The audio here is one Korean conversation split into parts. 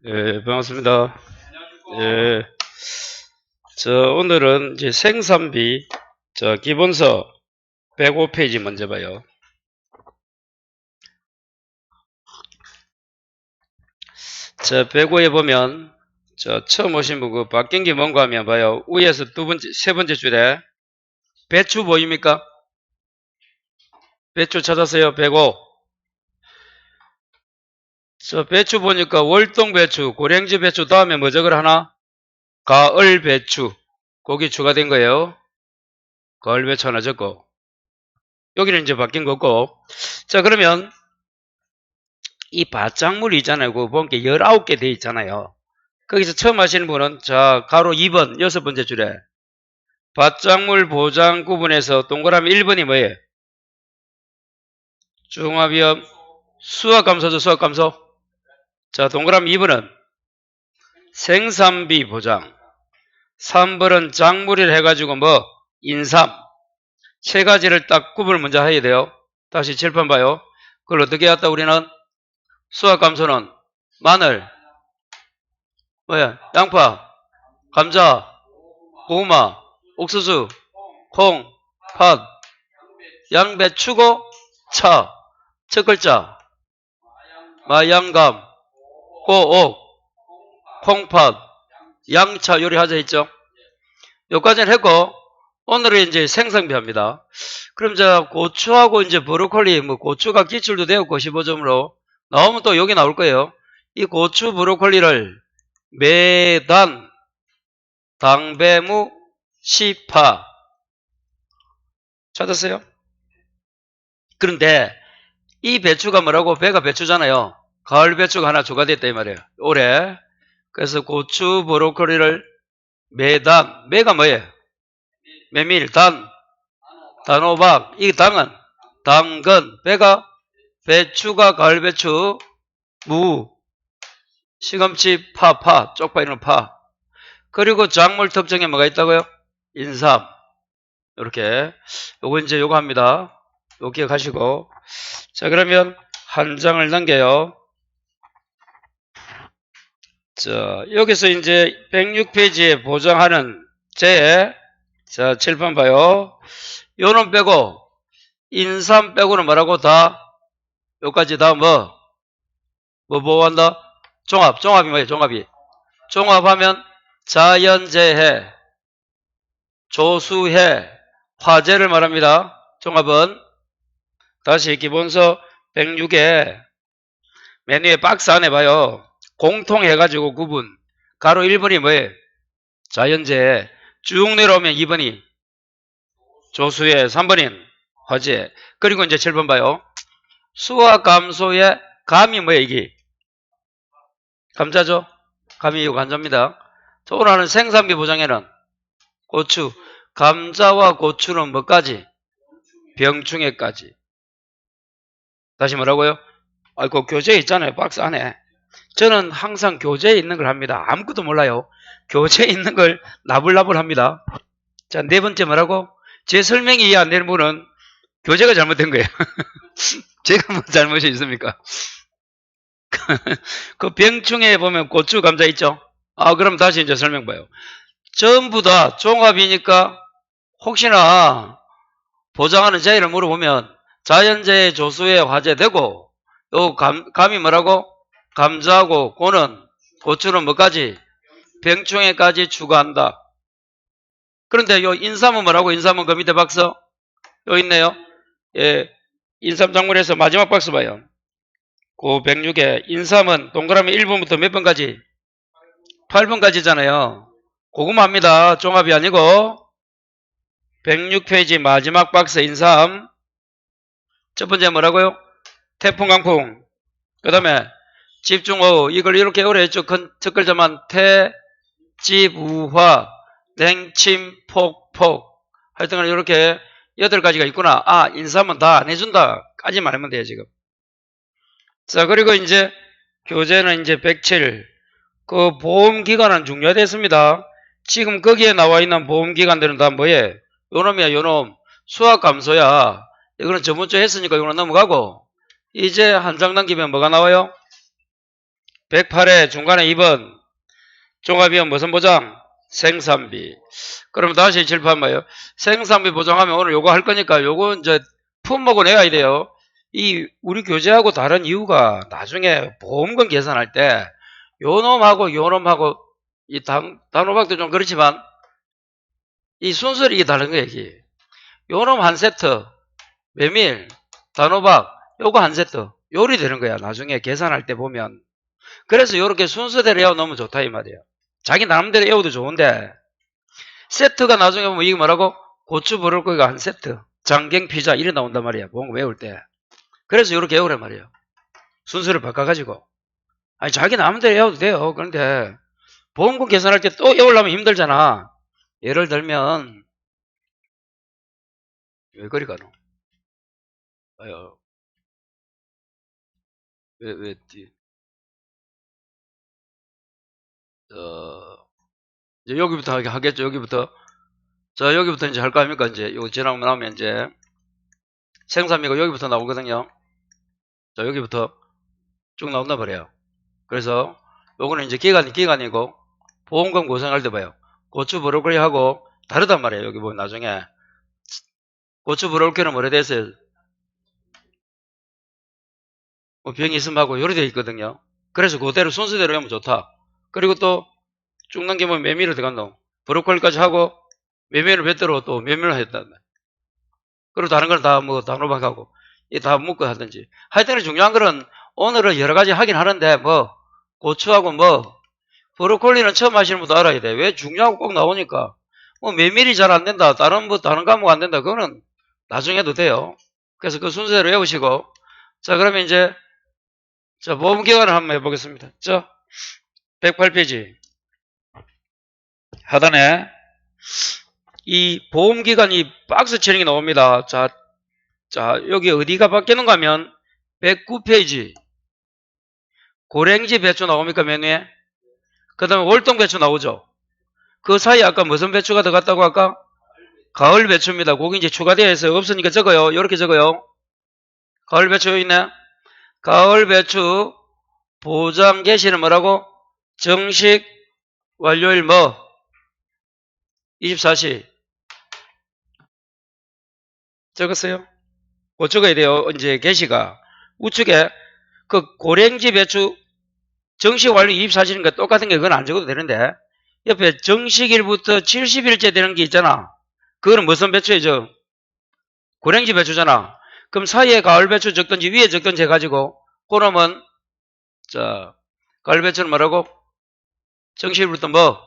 예, 반갑습니다. 예, 오늘은 이제 생산비, 기본서 105페이지 먼저 봐요. 자, 105에 보면, 처음 오신 분, 바뀐 게 뭔가 하면 봐요. 위에서 세 번째 줄에, 배추 보입니까? 배추 찾았어요, 105. 배추 보니까 월동 배추, 고랭지 배추 다음에 뭐 적을 하나? 가을 배추. 거기 추가된 거예요. 가을 배추 하나 적고. 여기는 이제 바뀐 거고. 자, 그러면, 이 밭작물이 있잖아요. 그거 보니까 19개 돼 있잖아요. 거기서 처음 하시는 분은, 가로 2번, 6번째 줄에. 밭작물 보장 구분에서 동그라미 1번이 뭐예요? 중화비염, 수확감소죠, 수확감소. 자, 동그라미 2번은 생산비 보장. 3번은 작물이라 해가지고 인삼. 세 가지를 딱 구분을 먼저 해야 돼요. 다시 칠판 봐요. 그걸 어떻게 했다 우리는? 수확감소는 마늘, 양파, 감자, 고구마, 옥수수, 콩, 팥, 양배추고 차. 첫 글자 마양감, 고옥, 콩팥, 양차 요리하자 했죠. 여기까지는 했고 오늘은 이제 생산비 합니다. 그럼 고추하고 이제 브로콜리, 고추가 기출도 되었고 15점으로 나오면 또 여기 나올 거예요. 이 고추 브로콜리를 매단 당배무 시파 찾았어요? 그런데 이 배추가 뭐라고? 배가 배추잖아요. 가을 배추가 하나 추가됐다 이 말이에요. 올해. 그래서 고추 브로콜리를 매단, 매가 뭐예요? 메밀, 단호박. 이 당은 당근, 배가 배추가 가을 배추, 무, 시금치, 파, 쪽파 이런 파. 그리고 작물 특징에 뭐가 있다고요? 인삼. 이렇게. 요거 이제 요거 합니다. 요거 기억하시고. 자, 그러면 한 장을 넘겨요. 자, 여기서 이제 106페이지에 보장하는 칠판 봐요. 요놈 빼고, 인삼 빼고는 뭐라고 요까지 다 뭐 한다? 종합이 뭐예요? 종합하면 자연재해, 조수해, 화재를 말합니다. 종합은 다시 기본서 106에 맨 위에 박스 안에 봐요. 공통해가지고 구분. 가로 1번이 뭐예요? 자연재해. 쭉 내려오면 2번이 조수해, 3번이 화재. 그리고 이제 7번 봐요. 수확 감소의 감이 뭐예요? 이게 감자죠? 감이 이거 감자입니다. 자, 오늘 하는 생산비 보장에는 고추, 감자와 고추는 뭐까지? 병충해까지. 다시 뭐라고요? 그 교재에 있잖아요. 박스 안에. 저는 항상 교재에 있는 걸 합니다. 아무것도 몰라요. 교재에 있는 걸 나불나불 합니다. 자, 네 번째 뭐라고? 제 설명이 이해 안 되는 분은 교재가 잘못된 거예요. 제가 뭐 잘못이 있습니까? 그 병충해에 보면 고추, 감자 있죠? 그럼 다시 이제 설명 봐요. 전부 다 종합이니까 혹시나 보장하는 재해를 물어보면 자연재해, 조수해, 화재 되고 요 감이 뭐라고? 감자하고 고추는 뭐까지? 병충해까지 추가한다. 그런데 요 인삼은 뭐라고? 인삼은 그 밑에 박스 요 있네요. 예, 인삼 작물에서 마지막 박스 봐요. 그 106에 인삼은 동그라미 1번부터 몇 번까지? 8번까지잖아요. 고구마 합니다. 종합이 아니고 106페이지 마지막 박스 인삼. 첫 번째 뭐라고요? 태풍, 강풍. 그 다음에 집중호우. 이걸 이렇게 오래 했죠. 첫 글자만 지부화, 냉침, 폭. 하여튼 이렇게 8가지가 있구나. 인삼은 다 안 해준다. 까지만 하면 돼요, 지금. 자, 그리고 이제 교재는 이제 107. 그 보험기간은 중요하겠습니다. 지금 거기에 나와 있는 보험기간들은 다 뭐예요? 요놈이야, 요놈. 수확감소야. 이거는 저번주에 했으니까 이거는 넘어가고. 이제 한 장 남기면 뭐가 나와요? 108에 중간에 2번 종합비용 무슨 보장? 생산비. 그럼 다시 칠판 봐요. 생산비 보장하면 오늘 요거 할 거니까 요거 이제 품목은 내야 돼요. 이 우리 교재하고 다른 이유가 나중에 보험금 계산할 때 요놈하고 요놈하고 이 단호박도 좀 그렇지만 이 순서를 이게 다른 거예요. 이게. 요놈 한 세트 메밀 단호박 요거 한 세트 요리 되는 거야. 나중에 계산할 때 보면. 그래서 요렇게 순서대로 외워놓으면 좋다 이 말이에요. 자기 나름대로 외워도 좋은데 세트가 나중에 보면 이게 뭐라고? 고추 브로콜리가 한 세트 장갱 피자 이래 나온단 말이야. 보험 외울 때. 그래서 요렇게 외우란 말이에요. 순서를 바꿔가지고. 아니 자기 나름대로 외워도 돼요. 그런데 보험금 계산할 때 또 외우려면 힘들잖아. 예를 들면 왜 그리 가노? 아유 왜 이제 여기부터 하겠죠. 여기부터. 자, 여기부터 이제 할 거 아닙니까? 이제 요거 지나고 나면 이제 생산비가 여기부터 나오거든요. 자, 여기부터 쭉 나온단 말이에요. 그래서 요거는 이제 기간이고 보험금 구성할 때 봐요. 고추 브로콜리하고 다르단 말이에요. 여기 보면 나중에 고추 브로콜리는 뭐래 됐어요? 뭐 병이 있으면 하고 요리 되어 있거든요. 그래서 그대로 순서대로 하면 좋다. 그리고 또 쭉 넘기면 메밀을 들어간다. 브로콜리까지 하고 메밀을 뱉도록 또 메밀을 했다. 그리고 다른 걸 다 뭐 단호박하고 이 다 묶어 하든지. 하여튼 중요한 거는 오늘은 여러 가지 하긴 하는데 뭐 고추하고 뭐 브로콜리는 처음 하시는 분도 알아야 돼. 왜 중요하고 꼭 나오니까. 뭐 메밀이 잘 안 된다. 다른 과목 안 된다. 그거는 나중에 해도 돼요. 그래서 그 순서대로 외우시고. 자, 그러면 이제 자, 보험기간을 한번 해보겠습니다. 자, 108페이지. 하단에 이 보험기간이 박스 치는 게 나옵니다. 자, 여기 어디가 바뀌는가 하면 109페이지. 고랭지 배추 나옵니까, 맨 위에? 그 다음에 월동 배추 나오죠. 그 사이에 아까 무슨 배추가 들어갔다고 아까? 가을 배추입니다. 거기 이제 추가되어 있어요. 없으니까 적어요. 이렇게 적어요. 가을 배추 여기 있네. 가을 배추 보장 개시는 뭐라고? 정식 완료일 뭐? 24시. 적었어요? 못 적어야 돼요. 이제 개시가. 우측에 그 고랭지 배추 정식 완료 24시니까 똑같은 게 그건 안 적어도 되는데 옆에 정식일부터 70일째 되는 게 있잖아. 그거는 무슨 배추이죠? 고랭지 배추잖아. 그럼 사이에 가을 배추 적든지 위에 적든지 해가지고 그러면 자 가을 배추는 뭐라고? 정식일부터 뭐?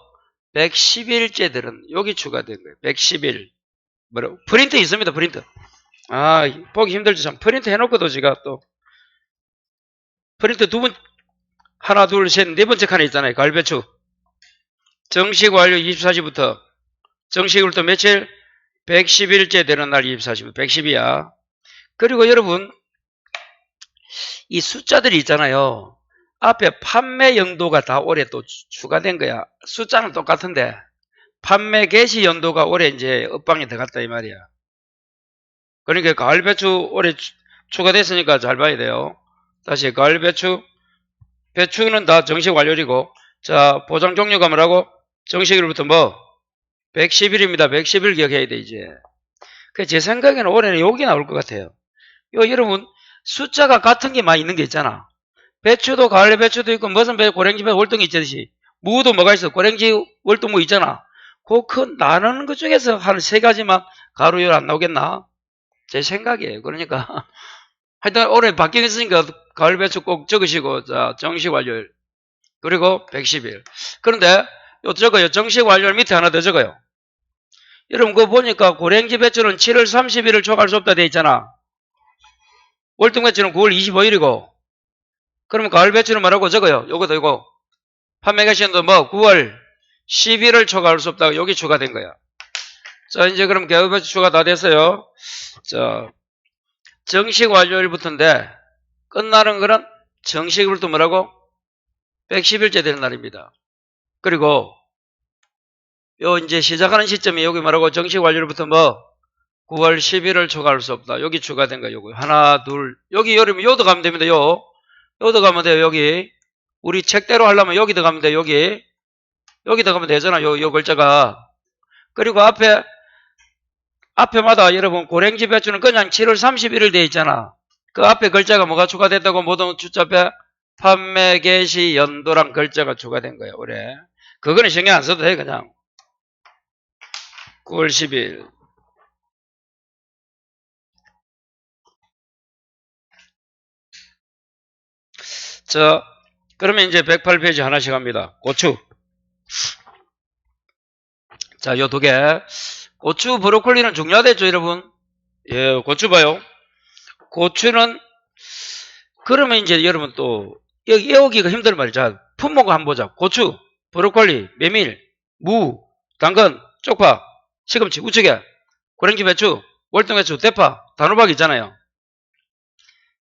110일째 되는 여기 추가된 거예요. 110일. 뭐라고? 프린트 있습니다. 프린트. 아 보기 힘들죠. 참 프린트 해놓고도 제가 또 프린트 하나 둘 셋 네 번째 칸에 있잖아요. 가을 배추. 정식 완료 24시부터 정식으로부터 며칠? 110일째 되는 날 24시부터 110이야. 그리고 여러분 이 숫자들이 있잖아요. 앞에 판매 연도가 다 올해 또 추가된 거야. 숫자는 똑같은데 판매 개시 연도가 올해 이제 업방에 들어갔다 이 말이야. 그러니까 가을 배추 올해 추가됐으니까 잘 봐야 돼요. 다시 가을 배추는 다 정식 완료이고 자 보장 종류가 뭐라고? 정식일부터 뭐? 110일입니다. 110일 기억해야 돼 이제. 제 생각에는 올해는 여기 나올 것 같아요. 여러분 숫자가 같은 게 많이 있는 게 있잖아. 배추도 가을 배추도 있고 무슨 고랭지 배추 월등이 있듯이 무도 뭐가 있어? 고랭지 월등 뭐 있잖아. 그 큰 나누는 것 중에서 한 세 가지만 가루열 안 나오겠나? 제 생각이에요. 그러니까 하여튼 올해 바뀌었으니까 가을 배추 꼭 적으시고 자 정식 완료일 그리고 110일. 그런데 요 적어요. 정식 완료일 밑에 하나 더 적어요. 여러분 그거 보니까 고랭지 배추는 7월 30일을 초과할 수 없다 돼 있잖아. 월등 배추는 9월 25일이고 그러면 가을 배추는 뭐라고 적어요? 요것도 이거 판매 개시연도 뭐 9월 10일을 초과할 수 없다고 여기 추가된 거야. 자 이제 그럼 가을 배추 추가 다 됐어요. 자 정식 완료일부터인데 끝나는 거는 정식일부터 뭐라고? 110일째 되는 날입니다. 그리고 요 이제 시작하는 시점이 여기 뭐라고? 정식 완료일부터 뭐? 9월 10일을 초과할 수 없다. 여기 추가된 거 요거. 하나, 둘. 여기 여러분 요도 가면 됩니다. 요도 가면 돼요. 여기. 우리 책대로 하려면 여기도 가면 돼요. 여기도 가면 되잖아. 요 글자가. 그리고 앞에마다 여러분 고랭지 배추는 그냥 7월 31일 돼 있잖아. 그 앞에 글자가 뭐가 추가됐다고? 모든 주자배 판매 개시 연도랑 글자가 추가된 거예요. 올해. 그거는 신경 안 써도 돼. 그냥 9월 10일. 자, 그러면 이제 108페이지 하나씩 합니다. 고추. 자, 요 두 개. 고추, 브로콜리는 중요하겠죠, 여러분? 예, 고추 봐요. 고추는, 그러면 이제 여러분 또, 여기 외우기가 힘든 말이죠. 자, 품목 한번 보자. 고추, 브로콜리, 메밀, 무, 당근, 쪽파, 시금치, 우측에, 고랭지 배추, 월등배추, 대파, 단호박 있잖아요.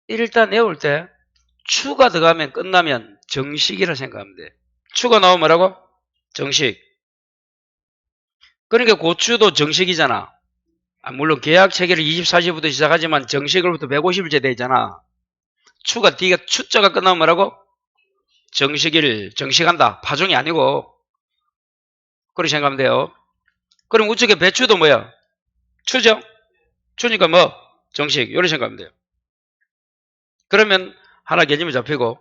일단 외울 때, 추가 들어가면 끝나면 정식이라 생각하면 돼. 추가 나오면 뭐라고? 정식. 그러니까 고추도 정식이잖아. 물론 계약 체계를 24시부터 시작하지만 정식으로부터 150일째 되잖아. 추가 D가 추자가 끝나면 뭐라고? 정식일, 정식한다. 파종이 아니고. 그렇게 생각하면 돼요. 그럼 우측에 배추도 뭐야? 추죠? 추니까 뭐? 정식. 이렇게 생각하면 돼요. 그러면 하나 개념이 잡히고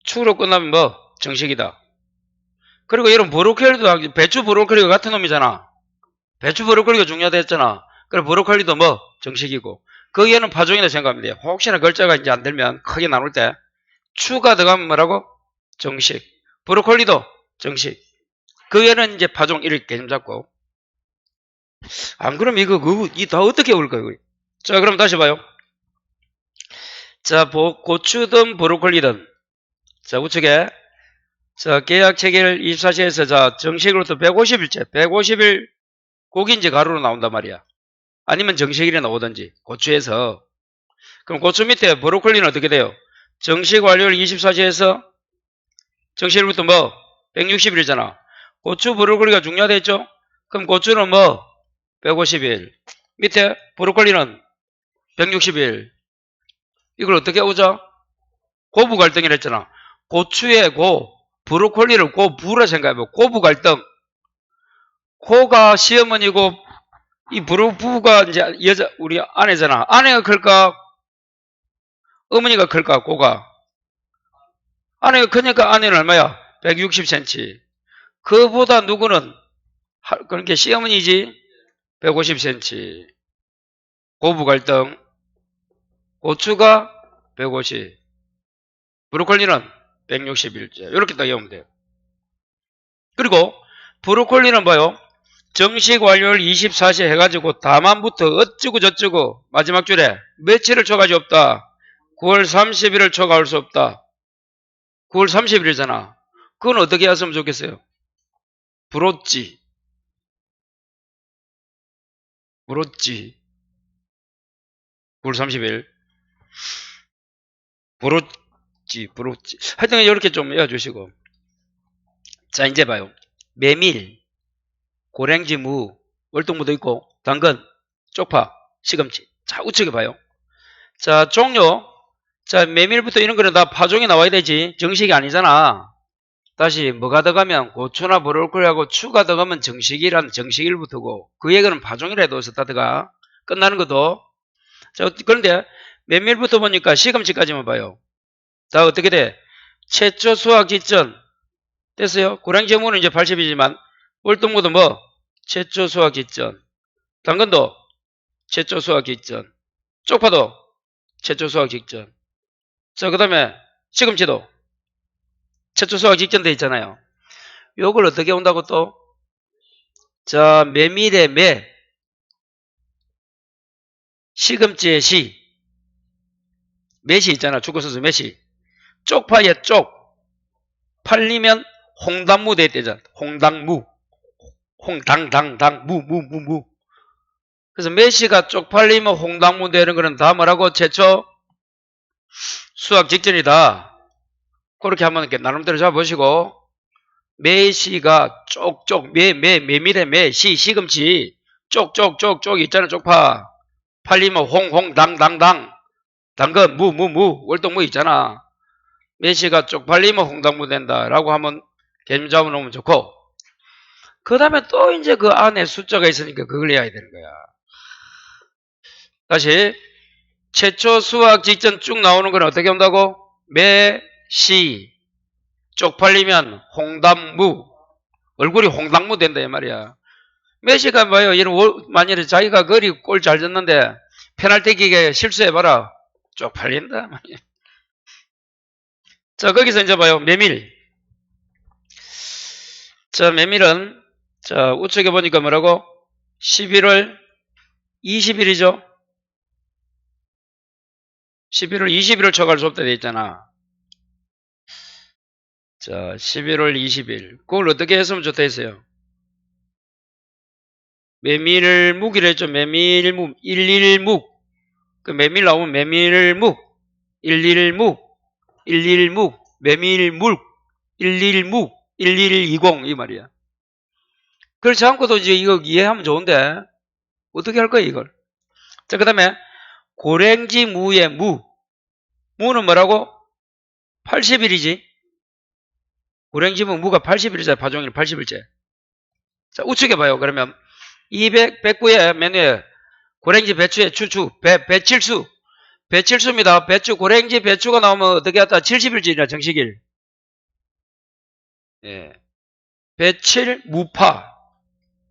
추로 끝나면 뭐? 정식이다. 그리고 이런 브로콜리도 배추 브로콜리가 같은 놈이잖아. 배추 브로콜리가 중요하다 했잖아. 그래 브로콜리도 뭐? 정식이고. 거기에는 파종이다 생각하면 돼요. 혹시나 글자가 이제 안 들면 크게 나눌 때 추가 들어가면 뭐라고? 정식. 브로콜리도 정식. 거기에는 이제 파종 이렇게 개념 잡고. 안 그럼 이거 다 어떻게 올까요? 자, 그럼 다시 봐요. 자, 고추든 브로콜리든. 자, 우측에. 자, 계약 체계를 24시에서 자, 정식으로부터 150일째. 150일 고기인지 가루로 나온단 말이야. 아니면 정식일에 나오든지. 고추에서. 그럼 고추 밑에 브로콜리는 어떻게 돼요? 정식 완료일 24시에서 정식일부터 뭐? 160일이잖아. 고추 브로콜리가 중요하겠죠? 그럼 고추는 뭐? 150일. 밑에 브로콜리는 160일. 이걸 어떻게 오죠? 고부 갈등이라 했잖아. 고추의 고, 브로콜리를 고부라 생각해봐. 고부 갈등. 고가 시어머니고, 이 부부가 이제 우리 아내잖아. 아내가 클까? 어머니가 클까? 고가. 아내가 크니까 아내는 얼마야? 160cm. 그보다 누구는, 그러니까 시어머니지? 150cm. 고부 갈등. 고추가 150. 브로콜리는 161째. 이렇게 딱 외우면 돼요. 그리고 브로콜리는 봐요. 정식 완료일 24시 해가지고 다만부터 어쩌고 저쩌고 마지막 줄에 며칠을 초과하지 없다. 9월 30일을 초과할 수 없다. 9월 30일이잖아. 그건 어떻게 했으면 좋겠어요? 브로찌. 9월 30일. 브로찌. 하여튼 이렇게 좀 외워주시고. 자, 이제 봐요. 메밀, 고랭지 무, 월동무도 있고, 당근, 쪽파, 시금치. 자, 우측에 봐요. 자, 종료. 자, 메밀부터 이런 거는 다 파종이 나와야 되지. 정식이 아니잖아. 다시 뭐가 들어가면 고추나 브로콜리하고 추가 들어가면 정식이란 정식일부터고 그 얘기는 파종이라 해도 썼다 들어가. 끝나는 것도. 자, 그런데 메밀부터 보니까 시금치까지만 봐요. 다 어떻게 돼? 최초 수확 기점. 됐어요? 고랭지 무는 이제 80이지만 월동무도 뭐? 최초 수확 기점. 당근도 최초 수확 기점. 쪽파도 최초 수확 직전. 자, 그 다음에 시금치도 최초 수확 직전 돼 있잖아요. 요걸 어떻게 온다고 또? 자, 메밀의 매, 시금치의 시, 매시 있잖아. 축구선수 매시. 쪽파의 쪽. 팔리면 홍당무 돼 있대잖아. 홍당무. 홍당당당 무. 그래서 매시가 쪽팔리면 홍당무 되는 거는 다 뭐라고? 최초 수확 직전이다. 그렇게 한번 이렇게 나름대로 잡아보시고, 매시가 쪽쪽, 메밀의 매, 시금치, 쪽쪽쪽쪽 있잖아. 쪽파. 팔리면 홍홍당당당. 당근 무 월동무 있잖아. 매시가 쪽팔리면 홍당무 된다라고 하면 개념 잡아놓으면 좋고, 그 다음에 또 이제 그 안에 숫자가 있으니까 그걸 해야 되는 거야. 다시 최초 수학 직전 쭉 나오는 건 어떻게 온다고? 매시 쪽팔리면 홍당무, 얼굴이 홍당무 된다 이 말이야. 매시가 뭐예요? 이런 만일에 자기가 거리 골 잘 졌는데 페널티킥에 실수해봐라, 쪽팔린다 말이야. 자, 거기서 이제 봐요. 메밀. 자, 메밀은 자 우측에 보니까 뭐라고? 11월 20일이죠. 11월 20일을 초과할 수 없다 돼 있잖아. 자, 11월 20일. 그걸 어떻게 했으면 좋다 했어요? 메밀묵이라 했죠. 메밀묵, 11묵. 그 메밀 나오면 메밀묵, 11묵, 11묵, 메밀묵, 11묵, 1120 이 말이야. 그렇지 않고도 이제 이거 이해하면 좋은데 어떻게 할 거야 이걸? 자, 그 다음에 고랭지 무의 무. 무는 뭐라고? 80일이지. 고랭지 무가 80일이잖아. 파종일 80일째. 자, 우측에 봐요. 그러면 109에 메뉴에 고랭지 배추의 추추, 배칠수. 배칠수입니다. 배추, 고랭지 배추가 나오면 어떻게 했다? 70일째이나 정식일. 예. 배칠, 무파.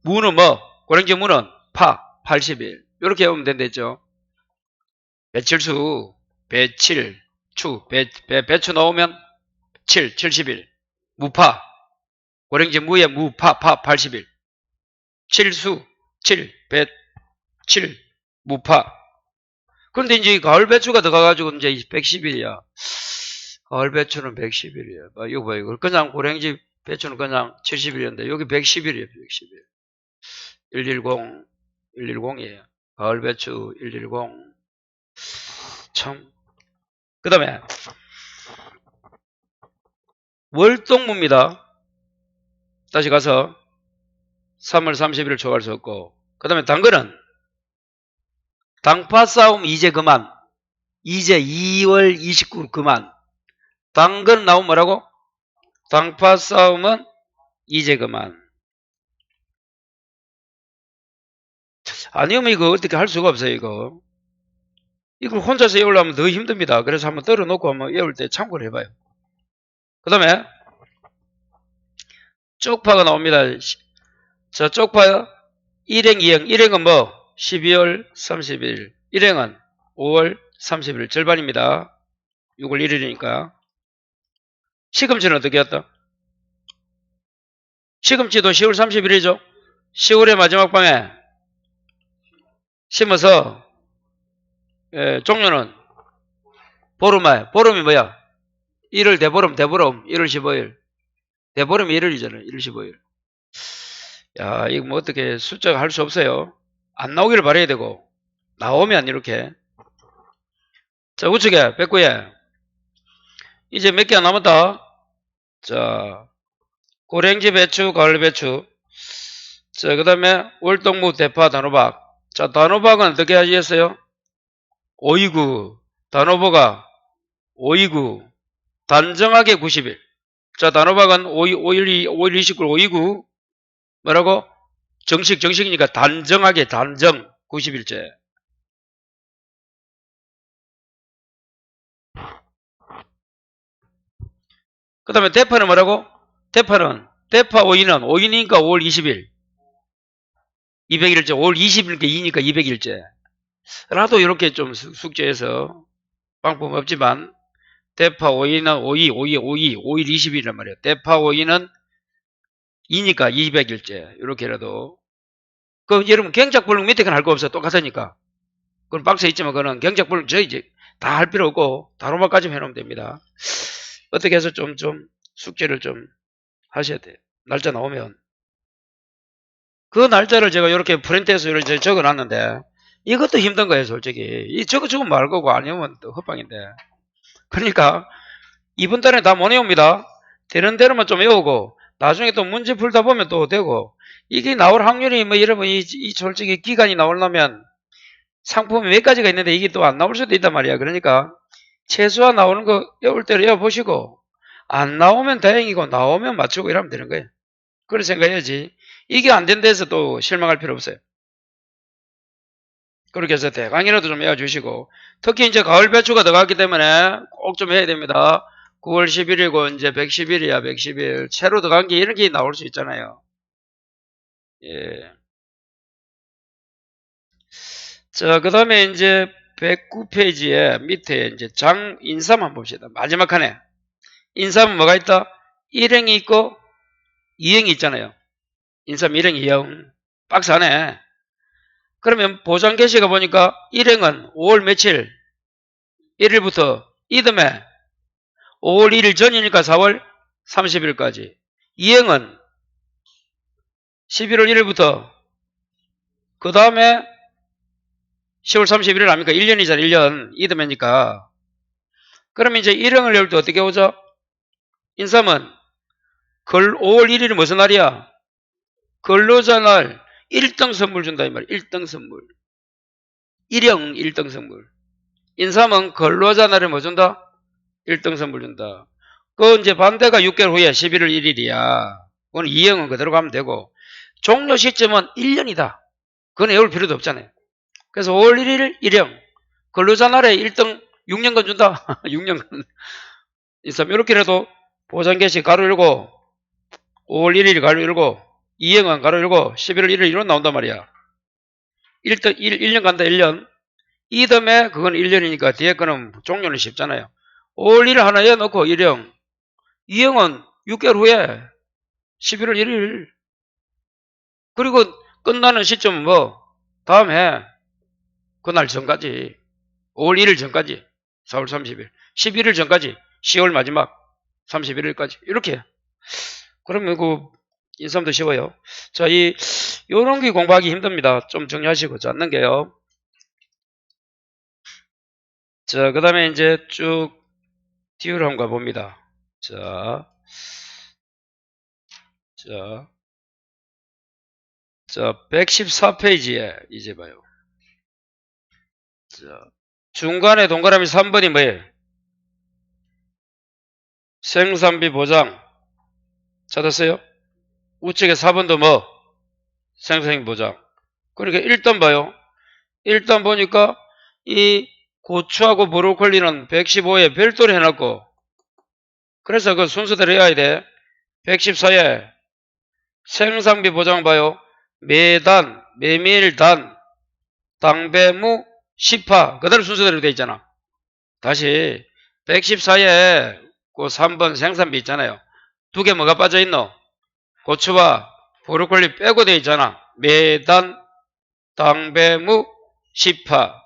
무는 뭐? 고랭지 무는 파, 80일. 이렇게 하면 된댔죠. 배칠수, 배칠, 추, 배추 나오면 70일. 무파. 고랭지 무에 무파, 80일. 칠수, 7, 무파. 그런데 이제 가을 배추가 들어가가지고 이제 110일이야. 가을 배추는 110일이야. 이거 봐, 이거. 그냥 고랭지 배추는 그냥 70일인데, 여기 110일이에요, 110일. 110이에요. 가을 배추 110. 참. 그 다음에, 월동무입니다. 다시 가서 3월 30일을 초과할 수 없고, 그 다음에 당근은 당파 싸움 이제 그만. 이제 2월 29일 그만. 당근 나오면 뭐라고? 당파 싸움은 이제 그만. 아니면 이거 어떻게 할 수가 없어요, 이거. 이걸 혼자서 외우려면 더 힘듭니다. 그래서 한번 떨어놓고 한번 외울 때 참고를 해봐요. 그 다음에 쪽파가 나옵니다. 자, 쪽파 일행, 2행. 일행은 뭐? 12월 30일. 일행은 5월 30일. 절반입니다. 6월 1일이니까. 시금치는 어떻게 했다? 시금치도 10월 30일이죠. 10월의 마지막 방에 심어서 종료는 보름에. 보름이 뭐야? 1월 대보름 1월 15일. 대보름이 1월이잖아요. 1월 15일. 야, 이거 뭐 어떻게 숫자가 할 수 없어요. 안 나오기를 바라야 되고, 나오면 이렇게. 자, 우측에 109에 이제 몇 개 안 남았다. 자, 고랭지 배추, 가을 배추. 자, 그 다음에 월동무, 대파, 단호박. 자, 단호박은 어떻게 하셨어요? 오이구. 단호박가 오이구. 단정하게 90일. 자, 단호박은 5일 29일 오이구. 뭐라고? 정식이니까 단정하게 단정 90일째. 그 다음에 대파는 뭐라고? 대파 오이니까 5월 20일. 200일째. 5월 20일이니까 2니까 200일째. 나도 이렇게 좀 숙제해서 방법 없지만, 대파 오이는 5일 20일이란 말이에요. 대파 오이는 2니까 200일째. 이렇게라도. 그 여러분 경작불능 밑에 건 할 거 없어. 똑같으니까. 그건 박스에 있지만 그거는 경작불능 저 이제 다 할 필요 없고 단호박까지만 해놓으면 됩니다. 어떻게 해서 좀 숙제를 좀 하셔야 돼요. 날짜 나오면. 그 날짜를 제가 이렇게 프린트해서 이렇게 적어놨는데 이것도 힘든 거예요, 솔직히. 이 적으면 말 거고 아니면 또 헛방인데. 그러니까 이번 달에 다 못 외웁니다. 되는 대로만 좀 외우고 나중에 또 문제 풀다 보면 또 되고, 이게 나올 확률이 뭐 여러분 이 솔직히 기간이 나오려면 상품이 몇 가지가 있는데 이게 또 안 나올 수도 있단 말이야. 그러니까 최소한 나오는 거 외울 때로 외워보시고 안 나오면 다행이고 나오면 맞추고 이러면 되는 거예요. 그런 생각해야지. 이게 안 된 데서 또 실망할 필요 없어요. 그렇게 해서 대강이라도 좀 외워주시고 특히 이제 가을 배추가 들어갔기 때문에 꼭 좀 해야 됩니다. 9월 10일이고 이제 110일이야 110일 채로 들어간 게 이런 게 나올 수 있잖아요. 예. 자, 그 다음에 이제 109페이지에 밑에 이제 장 인삼 한번 봅시다. 마지막 칸에 인삼은 뭐가 있다? 1행이 있고 2행이 있잖아요. 인삼 1행 2형 박스 안에. 그러면 보장 개시가 보니까 1행은 5월 며칠 1일부터 이듬해 5월 1일 전이니까 4월 30일까지. 2행은 11월 1일부터 그 다음에 10월 31일 아닙니까? 1년이잖아. 1년 이듬해니까. 그러면 이제 1행을 외울 때 어떻게 오죠? 인삼은 5월 1일이 무슨 날이야? 근로자 날 1등 선물 준다 이 말이야. 1등 선물. 1형 1등 선물. 인삼은 근로자 날에 뭐 준다? 1등 선물 준다. 그 이제 반대가 6개월 후에 11월 1일이야. 그건 2형은 그대로 가면 되고 종료 시점은 1년이다. 그건 외울 필요도 없잖아요. 그래서 5월 1일 1형. 근로자 날에 1등 6년간 준다. 6년간. 인삼 이렇게라도 보장 개시 가로 열고 5월 1일 가로 열고 2형은 가로 열고 11월 1일 이런 나온단 말이야. 1년 간다 1년. 이듬해 그건 1년이니까 뒤에 거는 종료는 쉽잖아요. 5월 1일 하나 넣고 1형. 2형은 6개월 후에 11월 1일. 그리고 끝나는 시점은 뭐 다음 해 그날 전까지 5월 1일 전까지 4월 30일 11일 전까지 10월 마지막 31일까지 이렇게. 그러면 그 인삼도 쉬워요. 자, 요런 게 공부하기 힘듭니다. 좀 정리하시고 잡는 게요. 자, 그 다음에 이제 쭉 뒤로 한번 가봅니다. 자, 114페이지에 이제 봐요. 자, 중간에 동그라미 3번이 뭐예요? 생산비 보장. 찾았어요? 우측에 4번도 뭐? 생산비 보장. 그러니까 일단 봐요. 일단 보니까 이 고추하고 브로콜리는 115에 별도로 해놨고 그래서 그 순서대로 해야 돼. 114에 생산비 보장 봐요. 매단, 메밀단, 당배무, 시파 그대로 순서대로 돼 있잖아. 다시 114에 그 3번 생산비 있잖아요. 두 개 뭐가 빠져 있노? 고추와 브로콜리 빼고 돼 있잖아. 매단, 당배무, 시파.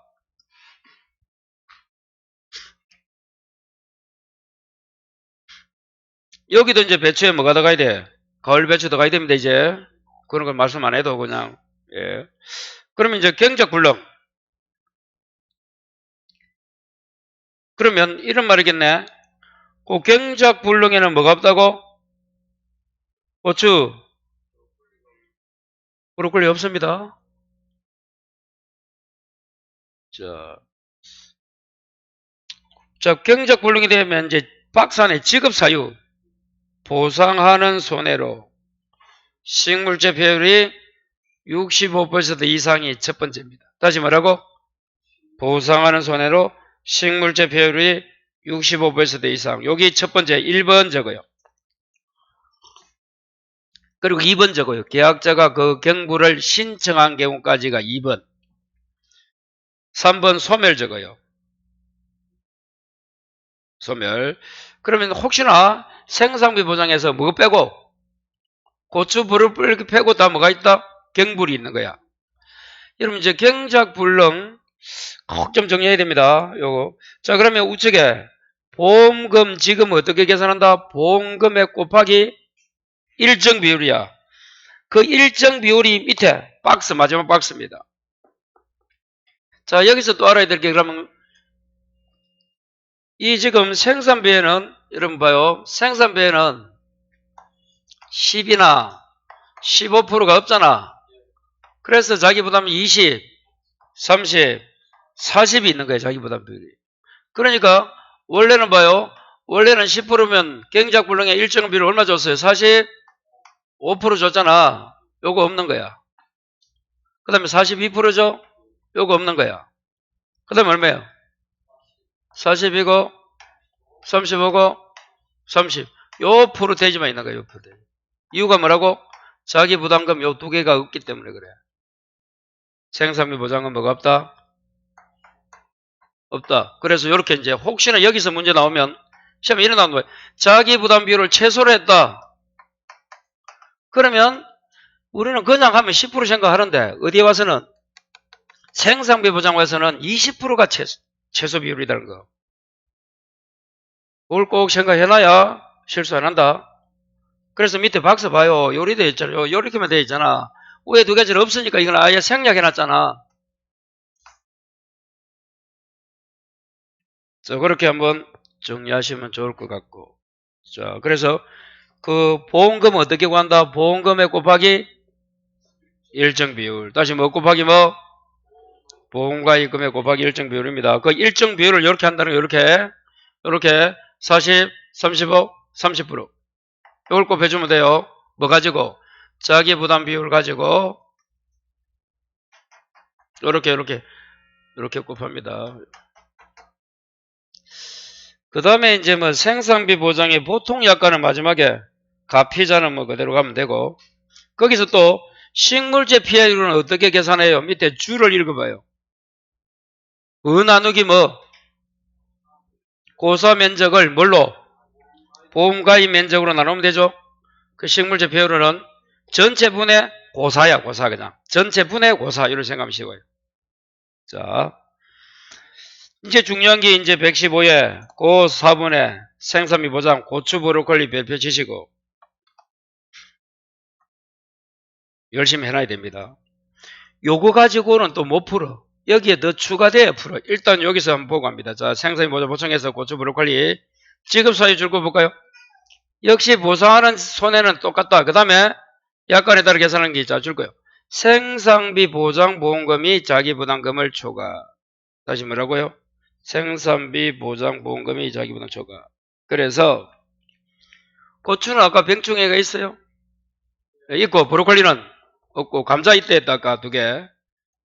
여기도 이제 배추에 뭐가 들어가야 돼? 가을 배추 들어가야 됩니다, 이제. 그런 걸 말씀 안 해도 그냥, 예. 그러면 이제 경작 불능. 그러면 이런 말이겠네. 그 경작 불능에는 뭐가 없다고? 고추, 브로콜리 없습니다. 자, 경작 불능이 되면 이제 박스 안에 지급 사유, 보상하는 손해로 식물제 배율이 65% 이상이 첫 번째입니다. 다시 말하고 보상하는 손해로 식물제 배율이 65% 이상. 여기 첫 번째 1번 적어요. 그리고 2번 적어요. 계약자가 그 경부를 신청한 경우까지가 2번. 3번 소멸 적어요. 소멸. 그러면 혹시나 생산비 보장에서 뭐 빼고 고추 브로콜리 빼고 다 뭐가 있다? 경불이 있는 거야. 여러분 이제 경작 불능 꼭 좀 정리해야 됩니다. 요거. 자, 그러면 우측에 보험금 지금 어떻게 계산한다? 보험금액 곱하기 일정 비율이야. 그 일정 비율이 밑에 박스 마지막 박스입니다. 자, 여기서 또 알아야 될 게 그러면 이 지금 생산비에는 여러분 봐요. 생산비에는 10이나 15%가 없잖아. 그래서 자기 부담이 20, 30, 40이 있는 거예요. 자기 부담 비율이. 그러니까 원래는 봐요. 원래는 10%면 경작불능의 일정 비율 얼마 줬어요? 45% 줬잖아. 요거 없는 거야. 그 다음에 42%죠? 요거 없는 거야. 그 다음에 얼마예요? 40이고 35고 30. 요 프로테이지만 있는 거예요. 요 프로테이지. 이유가 뭐라고? 자기 부담금 요 두 개가 없기 때문에 그래. 생산비 보장금 뭐가 없다? 없다. 그래서 이렇게 이제 혹시나 여기서 문제 나오면 시험에 이런 나오는 거예요. 자기 부담 비율을 최소로 했다. 그러면 우리는 그냥 하면 10% 생각하는데 어디에 와서는 생산비 보장 와서는 20%가 최소 비율이라는 거. 그걸 꼭 생각해놔야 실수 안 한다. 그래서 밑에 박스 봐요. 요리되어 있잖아요. 요렇게만 되어 있잖아. 위에 두 개짜리 없으니까 이건 아예 생략해놨잖아. 자, 그렇게 한번 정리하시면 좋을 것 같고. 자, 그래서 그 보험금 어떻게 구한다? 보험금에 곱하기 일정 비율. 다시 뭐 곱하기 뭐? 보험가입금에 곱하기 일정 비율입니다. 그 일정 비율을 이렇게 한다는 거 이렇게 40, 35, 30%. 이걸 곱해주면 돼요. 뭐 가지고? 자기 부담 비율 가지고 이렇게 곱합니다. 그 다음에 이제 뭐 생산비 보장의 보통 약관은 마지막에 가피자는 뭐 그대로 가면 되고, 거기서 또 식물제 피해율은 어떻게 계산해요? 밑에 줄을 읽어봐요. 나누기 뭐? 고사 면적을 뭘로? 보험가입 면적으로 나누면 되죠. 그 식물제 피해율은 전체 분의 고사야, 고사 그냥. 전체 분의 고사 이렇게 생각하면 쉬워요. 자, 이제 중요한 게 이제 115에 고 4분의 생산비 보장 고추 브로콜리 별표 치시고 열심히 해놔야 됩니다. 요거 가지고는 또 못 풀어. 여기에 더 추가돼야 풀어. 일단 여기서 한번 보고 합니다. 자, 생산비 보장 보충해서 고추 브로콜리 지급 사유 줄거 볼까요? 역시 보상하는 손해는 똑같다. 그 다음에 약관에 따라 계산하는 게 자, 줄 거예요. 생산비 보장 보험금이 자기 부담금을 초과. 다시 뭐라고요? 생산비 보장 보험금이 자기 부담 초과. 그래서 고추는 아까 병충해가 있어요? 있고 브로콜리는 없고 감자 있다 했다 아까 두 개.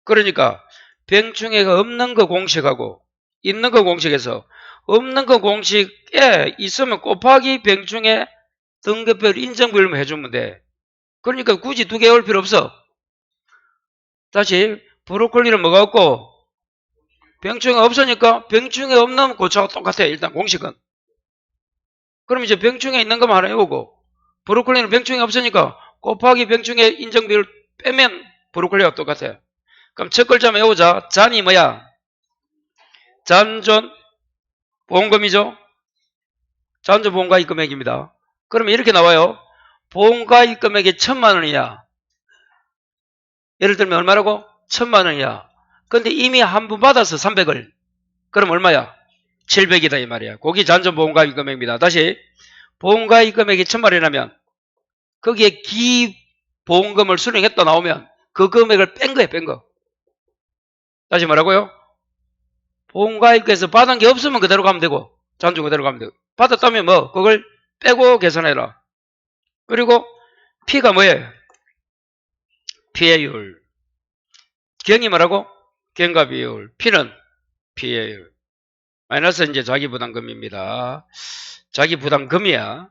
그러니까 병충해가 없는 거 공식하고 있는 거 공식에서 없는 거 공식에 있으면 곱하기 병충해 등급별 인정비율만 해주면 돼. 그러니까 굳이 두 개 올 필요 없어. 다시 브로콜리는 뭐가 없고 병충해 없으니까 병충해 없는 고추하고 똑같아. 일단 공식은. 그럼 이제 병충해 있는 것만 하나 외우고 브로콜리는 병충해 없으니까 곱하기 병충해 인정비율 빼면 브로콜리와 똑같아. 그럼 첫 글자만 외우자. 잔이 뭐야? 잔존 보험금이죠. 잔존 보험가입 금액입니다. 그러면 이렇게 나와요. 보험가입 금액이 1000만 원이야. 예를 들면 얼마라고? 1000만 원이야. 근데 이미 한 번 받았어. 300을. 그럼 얼마야? 700이다 이 말이야. 거기 잔존 보험가입 금액입니다. 다시 보험가입 금액이 1000만 원이라면 거기에 기보험금을 수령했다 나오면 그 금액을 뺀 거야. 뺀 거. 다시 뭐라고요? 보험가입에서 받은 게 없으면 그대로 가면 되고 잔존 그대로 가면 되고 받았다면 뭐 그걸 빼고 계산해라. 그리고 P가 뭐예요? 피해율. 경이 뭐라고? 경과비율. P는 피해율. 마이너스 이제 자기부담금입니다. 자기부담금이야.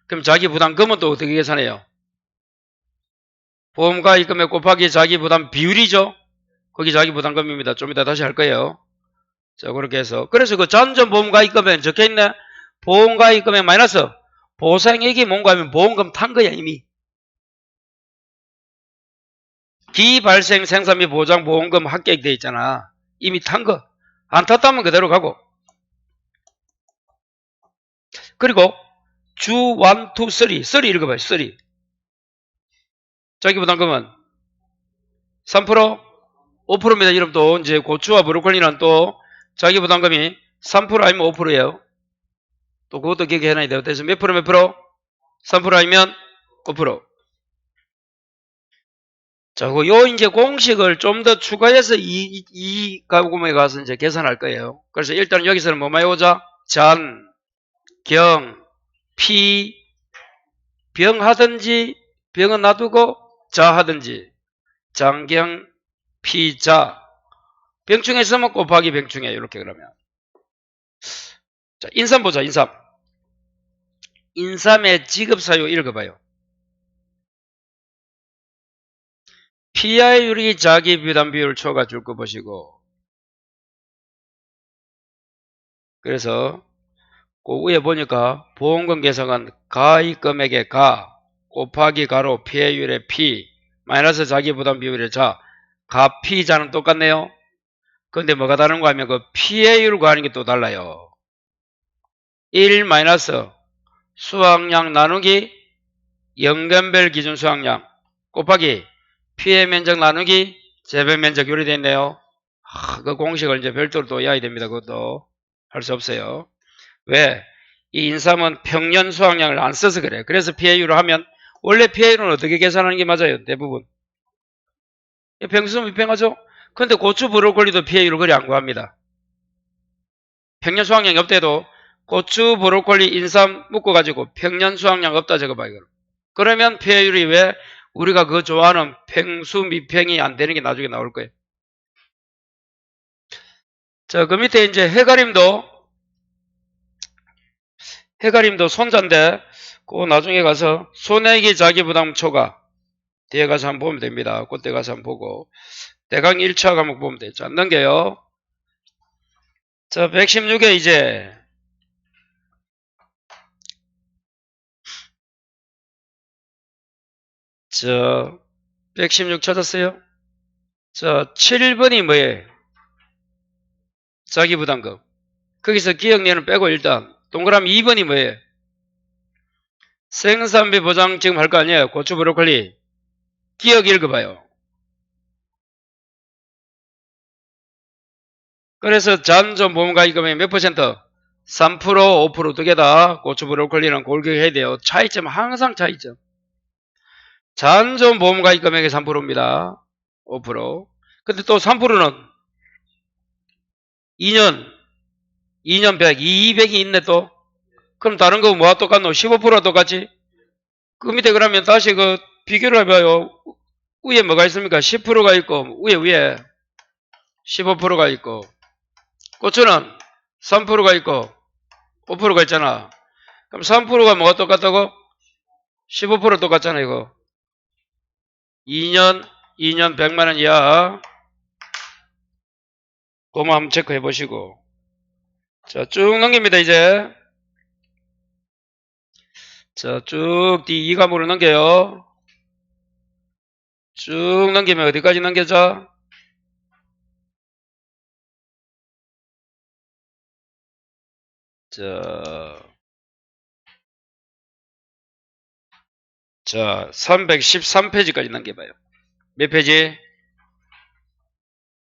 그럼 자기부담금은 또 어떻게 계산해요? 보험가입금액 곱하기 자기부담 비율이죠. 거기 자기부담금입니다. 좀 이따 다시 할 거예요. 자, 그렇게 해서. 그래서 그 잔존 보험가입금액 적혀있네. 보험가입금액 마이너스 보상액이 뭔가 하면 보험금 탄 거야 이미. 기발생 생산비 보장 보험금 합격돼 있잖아. 이미 탄 거. 안 탔다면 그대로 가고. 그리고 주 1, 2, 3. 3 읽어봐요. 3. 자기부담금은 3%? 5%입니다. 이름 또 이제 고추와 브로콜리는 또 자기부담금이 3% 아니면 5%예요. 또 그것도 기억해놔야 돼요. 그래서 몇 프로 몇 프로? 3% 아니면 5%. 자, 요 이제 공식을 좀 더 추가해서 이 가구문에 가서 이제 계산할 거예요. 그래서 일단 여기서는 뭐 많이 오자? 잔, 경, 피, 병 하든지, 병은 놔두고 자 하든지, 장경, 피, 자. 병충해 있으면 곱하기 병충해. 이렇게 그러면. 자, 인삼 보자, 인삼. 인삼의 지급사유 읽어봐요. PI율이 자기 부담 비율 초과 줄 거 보시고. 그래서 그 위에 보니까 보험금 계산은 가입 금액의 가 곱하기 가로 피해율의 P 마이너스 자기 부담 비율의 자 가 P자는 똑같네요. 근데 뭐가 다른가 하면 그 피해율과 하는 게 또 달라요. 1 마이너스 수확량 나누기 연간별 기준 수확량 곱하기 피해 면적 나누기 재배 면적율이 됐네요. 그 공식을 이제 별도로 또 외워야 됩니다. 그것도 할 수 없어요. 왜? 이 인삼은 평년 수확량을 안 써서 그래. 그래서 피해율을 하면 원래 피해율은 어떻게 계산하는 게 맞아요? 대부분. 평수는 미평하죠? 근데 고추 브로콜리도 피해율을 그리 안 구합니다. 평년 수확량이 없대도 고추 브로콜리 인삼 묶어가지고 평년 수확량 없다 적어봐요. 그러면 피해율이 왜 우리가 그거 좋아하는 평수 미평이 안 되는 게 나중에 나올 거예요. 자, 그 밑에 이제 해가림도 손자인데 그거 나중에 가서 손해기 자기부담 초과 뒤에 가서 한번 보면 됩니다. 그때 가서 한번 보고 대강 1차 과목 보면 되죠. 안 넘겨요. 자, 116에 이제 저 116 찾았어요? 자, 7번이 뭐예요? 자기부담금. 거기서 기억내는 빼고 일단 동그라미 2번이 뭐예요? 생산비 보장 지금 할 거 아니에요? 고추 브로콜리. 기억 읽어봐요. 그래서 잔존 보험가입금액 몇 퍼센트? 3%, 5% 두 개 다 고추 브로콜리는 골격해야 돼요. 차이점 항상 차이점. 잔존 보험가입금액이 3%입니다. 5%. 근데 또 3%는 2년 100, 200이 있네 또. 그럼 다른 거 뭐가 똑같노? 15%가 똑같지? 그 밑에 그러면 다시 그 비교를 해봐요. 위에 뭐가 있습니까? 10%가 있고 위에 15%가 있고 고추는 3%가 있고 5%가 있잖아. 그럼 3%가 뭐가 똑같다고? 15% 똑같잖아 이거. 2년 100만원 이하. 그거 한번 체크해 보시고. 자, 쭉 넘깁니다 이제. 자, 쭉 뒤 2과목으로 넘겨요. 쭉 넘기면 어디까지 넘겨져? 자, 313페이지까지 넘겨봐요. 몇 페이지?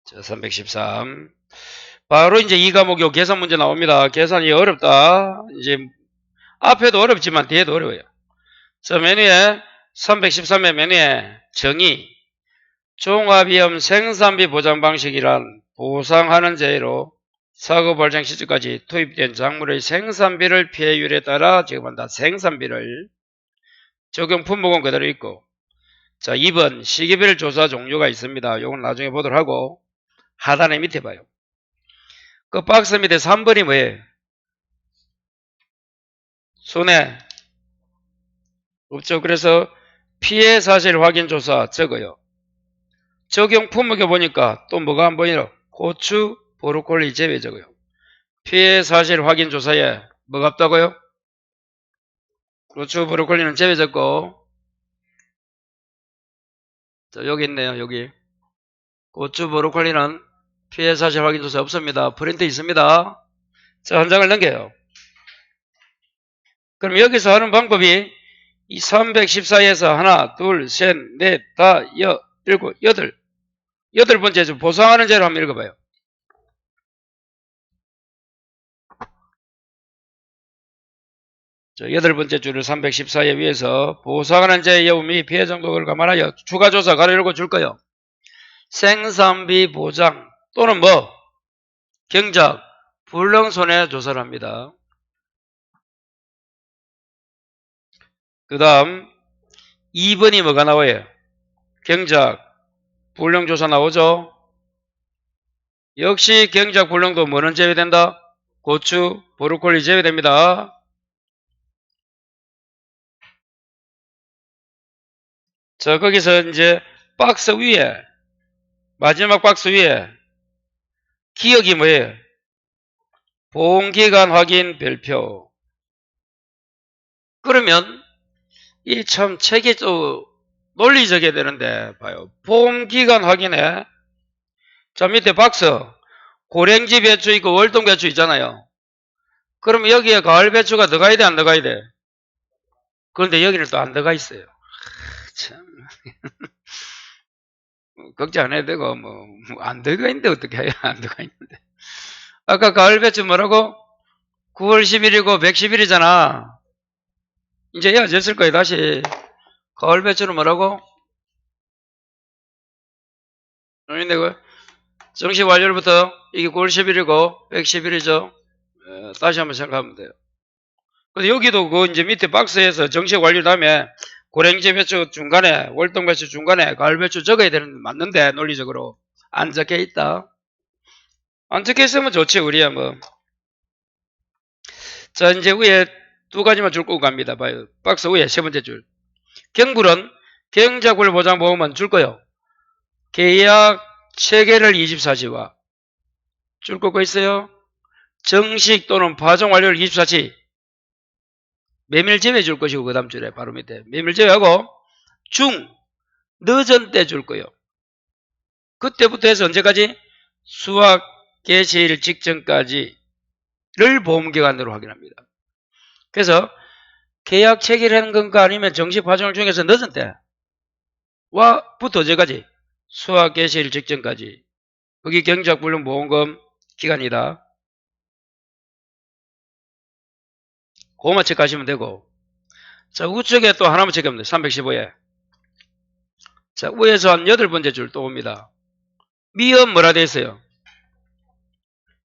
자, 313. 바로 이제 이 과목이 계산 문제 나옵니다. 계산이 어렵다. 이제 앞에도 어렵지만 뒤에도 어려워요. 자, 메뉴에 313의 메뉴에 정의 종합위험 생산비 보장 방식이란 보상하는 제의로 사고 발생 시점까지 투입된 작물의 생산비를 피해율에 따라 지급한다. 생산비를 적용 품목은 그대로 있고. 자, 2번 시기별 조사 종류가 있습니다. 요건 나중에 보도록 하고 하단에 밑에 봐요. 그 박스 밑에 3번이 뭐예요? 손해 없죠. 그래서 피해 사실 확인 조사 적어요. 적용 품목에 보니까 또 뭐가 안 보이노? 고추, 브로콜리 재배 적어요. 피해 사실 확인 조사에 뭐가 없다고요? 고추, 브로콜리는 재배 적고. 자, 여기 있네요. 여기 고추, 브로콜리는 피해 사실 확인 조사 없습니다. 프린트 있습니다. 자, 한 장을 넘겨요. 그럼 여기서 하는 방법이 이 314에서 하나, 둘, 셋, 넷, 다, 일곱, 여덟 번째 좀 보상하는 제로 한번 읽어봐요. 여덟 번째 줄을 314에 위해서 보상하는 자의 여부 및 피해 정도를 감안하여 추가조사 가로 열고 줄 거요. 생산비 보장 또는 뭐 경작 불능손해조사를 합니다. 그 다음 2번이 뭐가 나와요? 경작 불능조사 나오죠? 역시 경작 불능도 뭐는 제외된다? 고추, 브로콜리 제외됩니다. 자, 거기서 이제 박스 위에 마지막 박스 위에 기억이 뭐예요? 보험기간 확인 별표. 그러면 이 참 책이 또 논리적이어야 되는데 봐요. 보험기간 확인에 자 밑에 박스 고랭지 배추 있고 월동 배추 있잖아요. 그러면 여기에 가을 배추가 들어가야 돼 안 들어가야 돼? 그런데 여기는 또 안 들어가 있어요. 참 걱정 안 해도 되고 뭐 안 들어가 있는데 어떻게 해야 안 들어가 있는데. 아까 가을 배추 뭐라고? 9월 10일이고 110일이잖아. 이제 헤어졌을 거예요. 다시 가을 배추는 뭐라고? 근데 그 정식 완료부터 이게 9월 10일이고 110일이죠. 다시 한번 생각하면 돼요. 근데 여기도 그 이제 밑에 박스에서 정식 완료 다음에 고랭지 배추 중간에 월동 배추 중간에 가을 배추 적어야 되는 맞는데 논리적으로 안 적혀 있다. 안 적혀 있으면 좋지 우리야 뭐. 자 이제 위에 두 가지만 줄 거고 갑니다. 봐요. 박스 위에 세 번째 줄. 경불은 경작불 보장보험은 줄 거요. 계약 체계를 24시와 줄 거고 있어요. 정식 또는 파종 완료를 24시 메밀 제외 줄 것이고 그 다음 줄에 바로 밑에 메밀 제외하고 중 늦은 때 줄 거요. 그때부터 해서 언제까지? 수확 개시일 직전까지를 보험기간으로 확인합니다. 그래서 계약 체결하는 건가 아니면 정식 파종을 중에서 늦은 때와부터 언제까지? 수확 개시일 직전까지. 거기 경작불능보험금 기간이다. 그거만 체크하시면 되고. 자, 우측에 또 하나만 체크하면 돼요. 315에. 자, 위에서 한 8번째 줄 또 옵니다. 미음 뭐라 되어 있어요?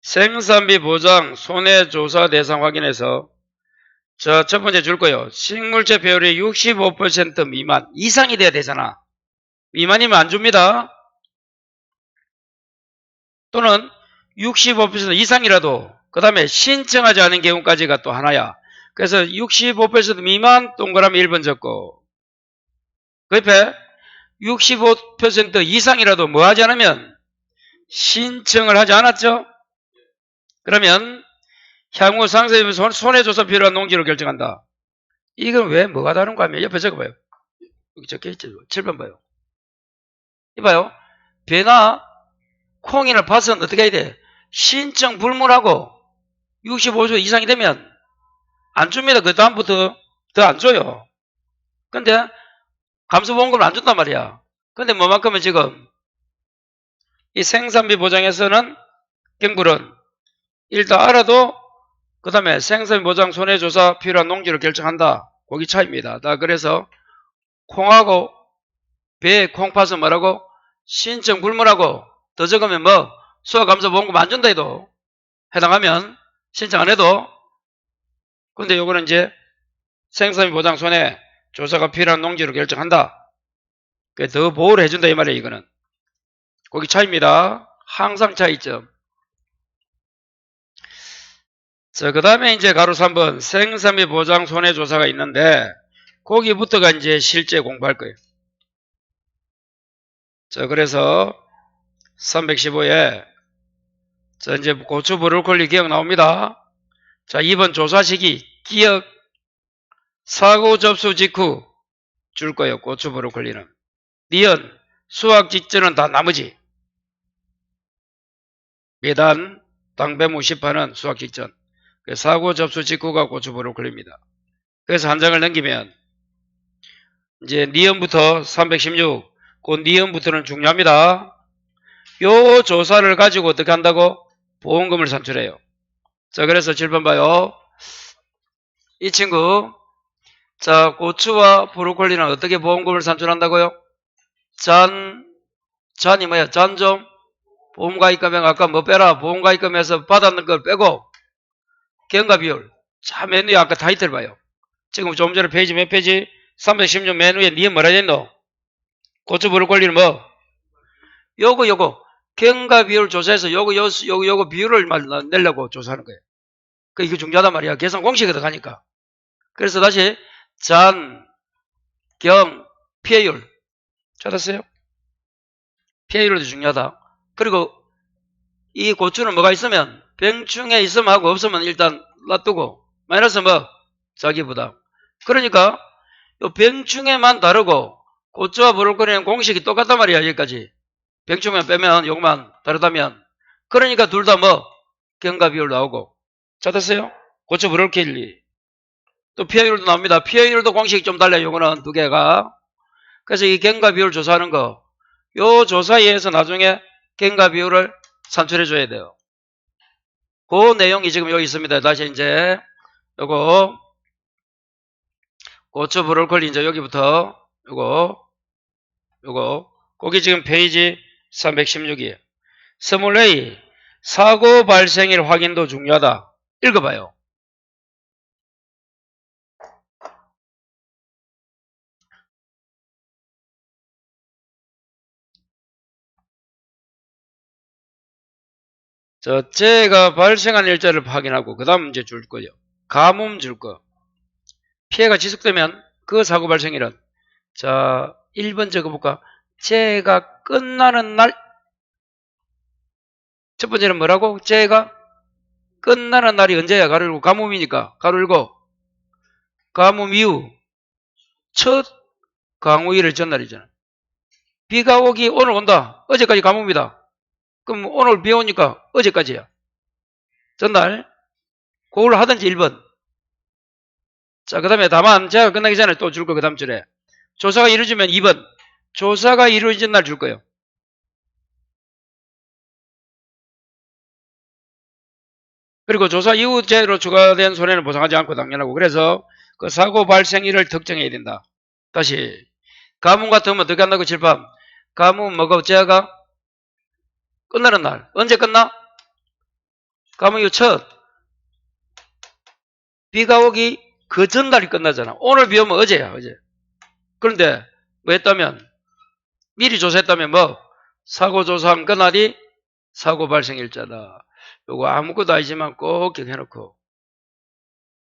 생산비 보장 손해조사 대상 확인해서 자, 첫 번째 줄 거예요. 식물제 배율이 65% 미만 이상이 돼야 되잖아. 미만이면 안 줍니다. 또는 65% 이상이라도 그 다음에 신청하지 않은 경우까지가 또 하나야. 그래서 65% 미만 동그라미 1번 적고 그 옆에 65% 이상이라도 뭐 하지 않으면 신청을 하지 않았죠? 그러면 향후 상세히 손해조사 필요한 농지로 결정한다. 이건 왜 뭐가 다른가 하면 옆에 적어봐요. 여기 적혀있죠. 7번 봐요. 이봐요. 배나 콩이나 팥은 어떻게 해야 돼? 신청 불문하고 65세 이상이 되면 안 줍니다. 그 다음부터 더 안 줘요. 근데 감소보험금을 안 준단 말이야. 근데 뭐만큼은 지금 이 생산비 보장에서는 경불은 일단 알아도 그 다음에 생산비 보장 손해조사 필요한 농지를 결정한다. 거기 차이입니다. 그래서 콩하고 배, 콩팥은 뭐라고? 신청 불문하고 더 적으면 뭐 수확감소보험금 안 준다 해도 해당하면 신청 안 해도 근데 요거는 이제 생산비 보장 손해 조사가 필요한 농지로 결정한다. 더 보호를 해준다 이 말이에요. 이거는 거기 차이입니다. 항상 차이점. 자, 그 다음에 이제 가로 3번 생산비 보장 손해 조사가 있는데 거기부터가 이제 실제 공부할 거예요. 자, 그래서 315에 자, 이제 고추 브로콜리 기억 나옵니다. 자, 2번 조사 시기 기억 사고 접수 직후 줄 거예요. 고추 브로콜리는. 니은 수확 직전은 다 나머지. 매단 당배무 시판은 수확 직전. 사고 접수 직후가 고추 브로콜리입니다. 그래서 한 장을 넘기면 이제 니은부터 316, 그 니은부터는 중요합니다. 요 조사를 가지고 어떻게 한다고? 보험금을 산출해요. 자, 그래서 7번 봐요. 이 친구. 자, 고추와 브로콜리는 어떻게 보험금을 산출한다고요? 잔이 뭐야? 잔좀 보험가입금액 아까 뭐 빼라? 보험가입금에서 받았는 걸 빼고 경과 비율. 자, 맨 위에 아까 타이틀 봐요. 지금 좀 전에 페이지 몇 페이지? 316 맨 위에 니에 뭐라 했노? 고추 브로콜리는 뭐? 요거 경과 비율 조사해서 요거 비율을 내려고 조사하는 거예요. 그 이거 중요하단 말이야. 계산 공식에 들어가니까. 그래서 다시 잔, 경, 피해율 찾았어요? 피해율도 중요하다. 그리고 이 고추는 뭐가 있으면 병충해 있으면 하고 없으면 일단 놔두고 마이너스 뭐? 자기 부담. 그러니까 요 병충해만 다르고 고추와 브로콜리는 공식이 똑같단 말이야. 여기까지. 병충해 빼면 요것만 다르다면 그러니까 둘 다 뭐? 경과 비율 나오고. 찾았어요? 고추 브로콜리. 또 피해율도 나옵니다. 피해율도 공식이 좀 달라요. 요거는 두 개가. 그래서 이 경과 비율 조사하는 거. 요 조사에 의해서 나중에 경과 비율을 산출해 줘야 돼요. 그 내용이 지금 여기 있습니다. 다시 이제 요거 고추 브로콜리 이제 여기부터 요거 거기 지금 페이지 316이에요. 스몰 A 사고 발생일 확인도 중요하다. 읽어봐요. 재해가 발생한 일자를 확인하고 그 다음 이제 줄 거예요. 가뭄 줄 거. 피해가 지속되면 그 사고 발생일은 자 1번 적어볼까? 재해가 끝나는 날. 첫 번째는 뭐라고? 재해가 끝나는 날이 언제야? 가로 열고 가뭄이니까 가로 열고 가뭄 이후 첫 강우일을 전날이잖아. 비가 오기 오늘 온다. 어제까지 가뭄이다. 그럼 오늘 비 오니까 어제까지야. 전날. 그걸 하든지 1번. 자, 그 다음에 다만 제가 끝나기 전에 또 줄 거 그 다음 줄에. 조사가 이루어지면 2번. 조사가 이루어진 날 줄 거예요. 그리고 조사 이후 재해로 추가된 손해는 보상하지 않고 당연하고. 그래서 그 사고 발생일을 특정해야 된다. 다시. 가뭄 같으면 어떻게 한다고 칠밤. 가뭄 뭐고 재해가 끝나는 날. 언제 끝나? 가뭄 이후 첫. 비가 오기 그 전날이 끝나잖아. 오늘 비 오면 어제야, 어제. 그런데 뭐 했다면 미리 조사했다면 뭐 사고 조사한 그날이 사고 발생 일자다. 요거 아무것도 아니지만 꼭 기억해놓고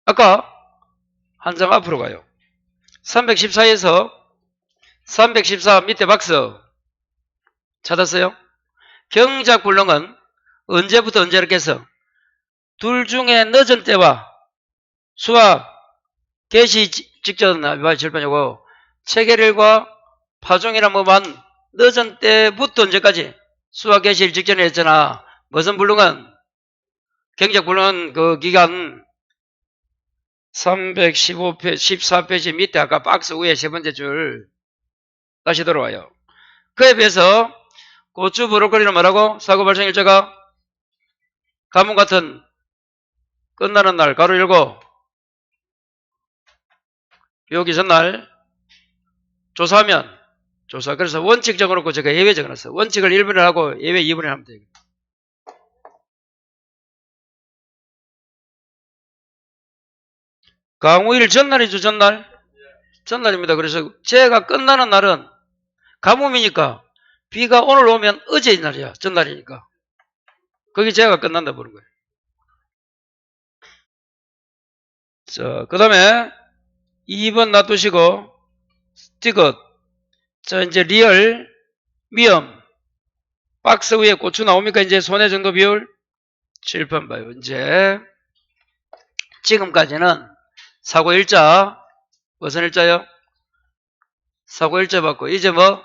아까 한 장 앞으로 가요. 314에서 314 밑에 박스 찾았어요? 경작 불능은 언제부터 언제 이렇게 해서 둘 중에 늦은 때와 수학 개시 직전 절반 요거 체계일과 파종이라 뭐만 늦은 때부터 언제까지 수학 개시일 직전에 했잖아. 무슨 불능은 경작 불능은 그 기간 315페이지 14페이지 밑에 아까 박스 위에 세 번째 줄 다시 들어와요. 그에 비해서 고추 브로콜리는 뭐라고? 사고 발생 일자가 가뭄 같은 끝나는 날 가로 열고 비오기 전날 조사하면 조사. 그래서 원칙 적어놓고 제가 예외 적어놨어요. 원칙을 1번을 하고 예외 2번을 하면 돼요. 강우일 전날이죠. 전날입니다. 그래서 재해가 끝나는 날은 가뭄이니까 비가 오늘 오면 어제의 날이야. 전날이니까. 거기 재해가 끝난다 보는 거예요. 자, 그 다음에 2번 놔두시고 스티컷. 자, 이제 리얼 미엄 박스 위에 고추 나옵니까? 이제 손해 정도 비율 7번 봐요. 이제 지금까지는 사고 일자 무슨 일자요? 사고 일자 받고 이제 뭐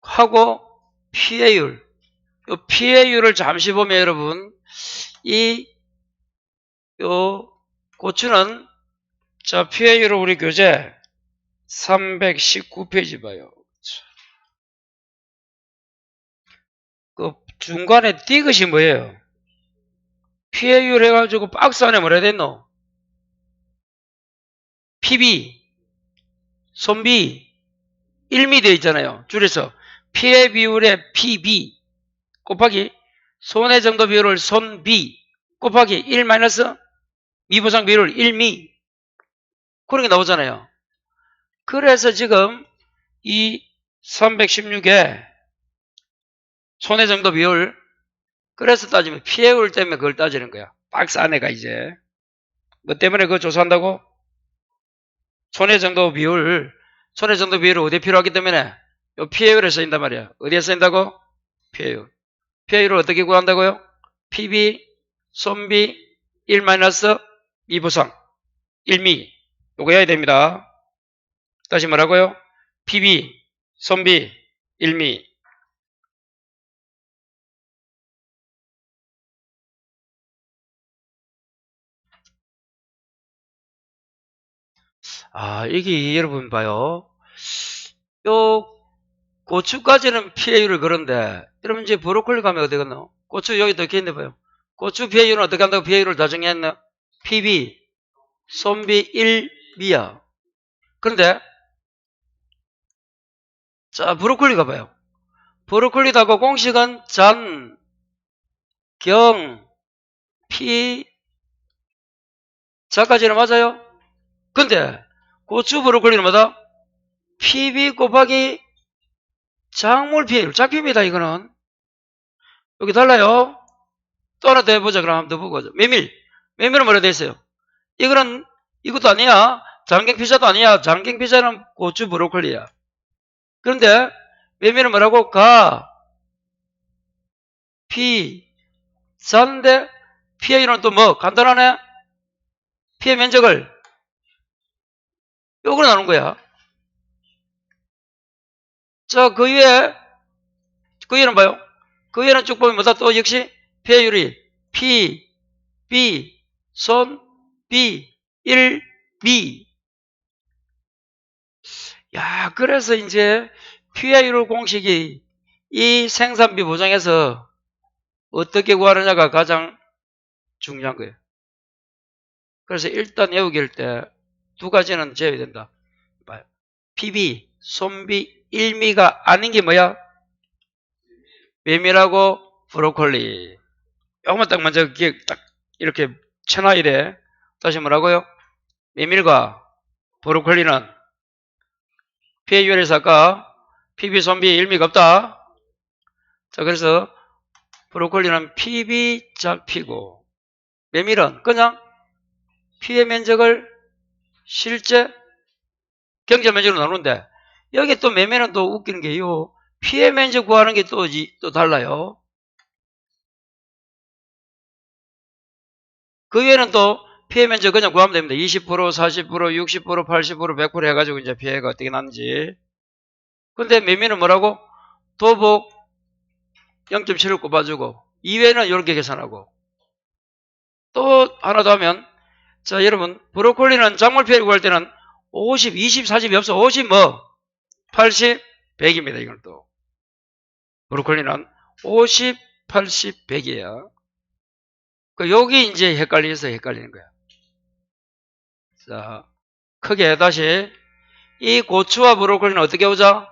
하고 피해율. 이 피해율을 잠시 보면 여러분 요 고추는 자 피해율을 우리 교재 319페이지 봐요. 그 중간에 디귿이 뭐예요? 피해율 해가지고 박스 안에 뭐라 됐노? PB, 손비, 1미 되어 있잖아요. 줄여서 피해 비율의 PB 곱하기 손해 정도 비율을 손B 곱하기 1 마이너스 미보상 비율을 1미. 그런 게 나오잖아요. 그래서 지금 이 316의 손해 정도 비율, 그래서 따지면 피해율 때문에 그걸 따지는 거야. 박스 안에가 이제. 뭐 때문에 그거 조사한다고? 손해 정도 비율을 어디에 필요하기 때문에 요 피해율에 쓰인단 말이야. 어디에 쓰인다고? 피해율. 피해율을 어떻게 구한다고요? PB, 손비, 1 마이너스 미보상, 1미. 요거 해야 됩니다. 다시 뭐라고요? PB, 손비, 1미. 이게 여러분 봐요. 요 고추까지는 피해율을 그런데 여러분 이제 브로콜리 가면 어디 갔노? 고추 여기 더 있는데 봐요. 고추 피해율은 어떻게 한다고 피해율을 다 정했나? PB, 손비 1미야. 그런데 자 브로콜리 가봐요. 브로콜리하고 공식은 잔, 경, 피, 자까지는 맞아요? 근데 고추 브로콜리는 뭐다? PB 곱하기 작물 피해율. 작피입니다 이거는. 여기 달라요. 또 하나 더 해보자. 그럼 한번 더 보고 가자. 메밀은 뭐라 돼 있어요? 이것도 아니야. 장갱 피자도 아니야. 장갱 피자는 고추 브로콜리야. 그런데 메밀은 뭐라고? 잔데 피해율은 또 뭐? 간단하네? 피해 면적을 요거로 나눈 거야. 자, 그 위에는 봐요. 그 위에는 쭉 보면 뭐다? 또 역시 피해율이 P, B, 손, B, 1, B. 야, 그래서 이제 피해율 공식이 이 생산비 보장에서 어떻게 구하느냐가 가장 중요한 거예요. 그래서 일단 외우기일 때 두 가지는 제외 된다. PB, 손비, 1미가 아닌 게 뭐야? 메밀하고 브로콜리. 요것만 딱 먼저 딱 이렇게 쳐놔이래. 다시 뭐라고요? 메밀과 브로콜리는 피해율에서 아까 PB, 손비, 1미가 없다. 자, 그래서 브로콜리는 PB 잡히고 메밀은 그냥 피해 면적을 실제 경제 면적으로 나누는데 여기 또 메밀은 또 웃기는 게요. 피해 면적 구하는 게 또 달라요. 그 외에는 또 피해 면적 그냥 구하면 됩니다. 20%, 40%, 60%, 80%, 100% 해가지고 이제 피해가 어떻게 났는지. 근데 메밀은 뭐라고? 도복 0.7을 꼽아주고 이외에는 이렇게 계산하고 또 하나 더 하면 자 여러분 브로콜리는 작물 피해를 구할 때는 50, 20, 40이 없어. 50 뭐? 80, 100입니다. 이건 또 브로콜리는 50, 80, 100이에요. 여기 이제 헷갈려서 헷갈리는 거야. 자, 크게 다시 이 고추와 브로콜리는 어떻게 오자?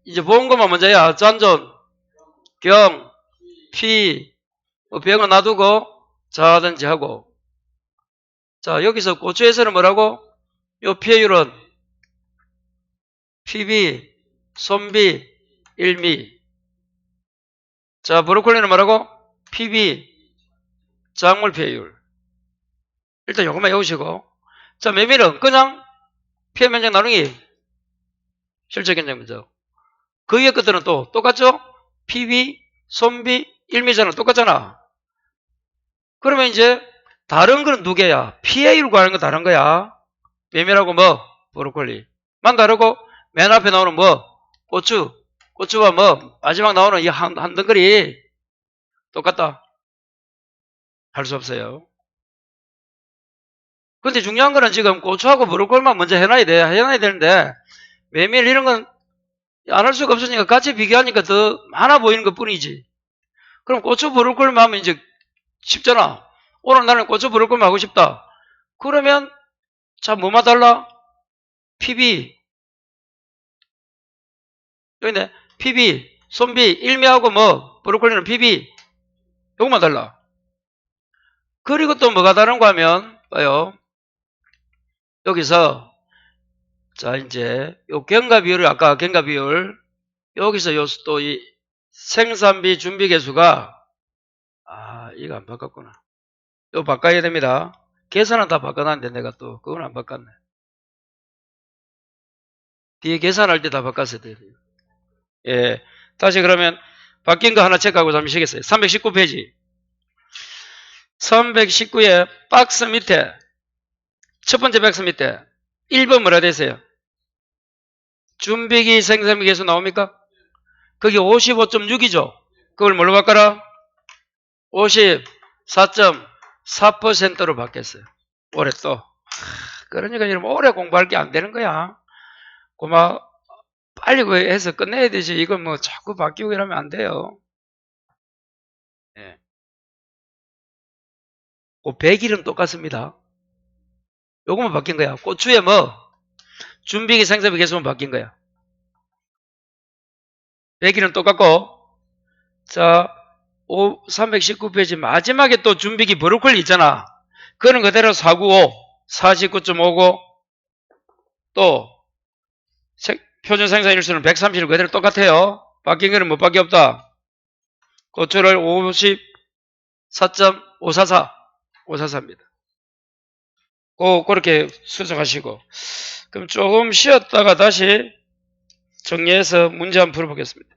이제 본 것만 먼저야. 잔존, 경, 피, 병은 놔두고 자든지 하고. 자, 여기서 고추에서는 뭐라고? 요 피해율은 PB, 손비, 1미. 자, 브로콜리는 뭐라고? PB, 작물 피해율. 일단 요것만 외우시고. 자, 메밀은 그냥 피해 면적 나누기 실제 견적 면적. 그 위에 것들은 또 똑같죠? PB, 손비, 1미잖아. 똑같잖아. 그러면 이제 다른 거는 두 개야. 피해율 구하는 건 다른 거야. 메밀하고 뭐? 브로콜리. 만 다르고 맨 앞에 나오는 뭐? 고추와 뭐? 마지막 나오는 이 한 덩거리 똑같다. 할 수 없어요. 근데 중요한 거는 지금 고추하고 브로콜리만 먼저 해놔야 되는데 메밀 이런 건 안 할 수가 없으니까 같이 비교하니까 더 많아 보이는 것 뿐이지. 그럼 고추 브로콜리만 하면 이제 쉽잖아. 오늘 나는 고추 브로콜리만 하고 싶다. 그러면 자, 뭐만 달라? PB. 여기네. PB, 손비, 일미하고 뭐, 브로콜리는 PB. 요것만 달라. 그리고 또 뭐가 다른가 하면, 봐요. 여기서, 자, 이제, 요 경과 비율을, 아까 경과 비율, 여기서 요 또 이 생산비 준비 계수가, 이거 안 바꿨구나. 이거 바꿔야 됩니다. 계산은 다 바꿔놨는데 내가 또, 그건 안 바꿨네. 뒤에 계산할 때 다 바꿨어야 돼요. 예. 다시 그러면, 바뀐 거 하나 체크하고 잠시겠어요. 319페이지. 319의 박스 밑에, 첫 번째 박스 밑에, 1번 뭐라 되세요? 준비기 생산비 계수 나옵니까? 거기 55.6이죠? 그걸 뭘로 바꿔라? 54.4%로 바뀌었어요. 올해 또. 그러니까 여러분, 올해 공부할 게 안 되는 거야. 고마, 빨리 해서 끝내야 되지. 이거 뭐 자꾸 바뀌고 이러면 안 돼요. 예. 그 100일은 똑같습니다. 요거만 바뀐 거야. 고추에 뭐, 준비기 생산비 계수만 바뀐 거야. 100일은 똑같고, 자, 319페이지 마지막에 또 준비기 브로콜리 있잖아. 그거는 그대로 495, 49.59, 또 표준 생산일수는 130일 그대로 똑같아요. 바뀐 거는 못 밖에 없다. 고추를 54.544, 544입니다. 그렇게 수정하시고. 그럼 조금 쉬었다가 다시 정리해서 문제 한번 풀어보겠습니다.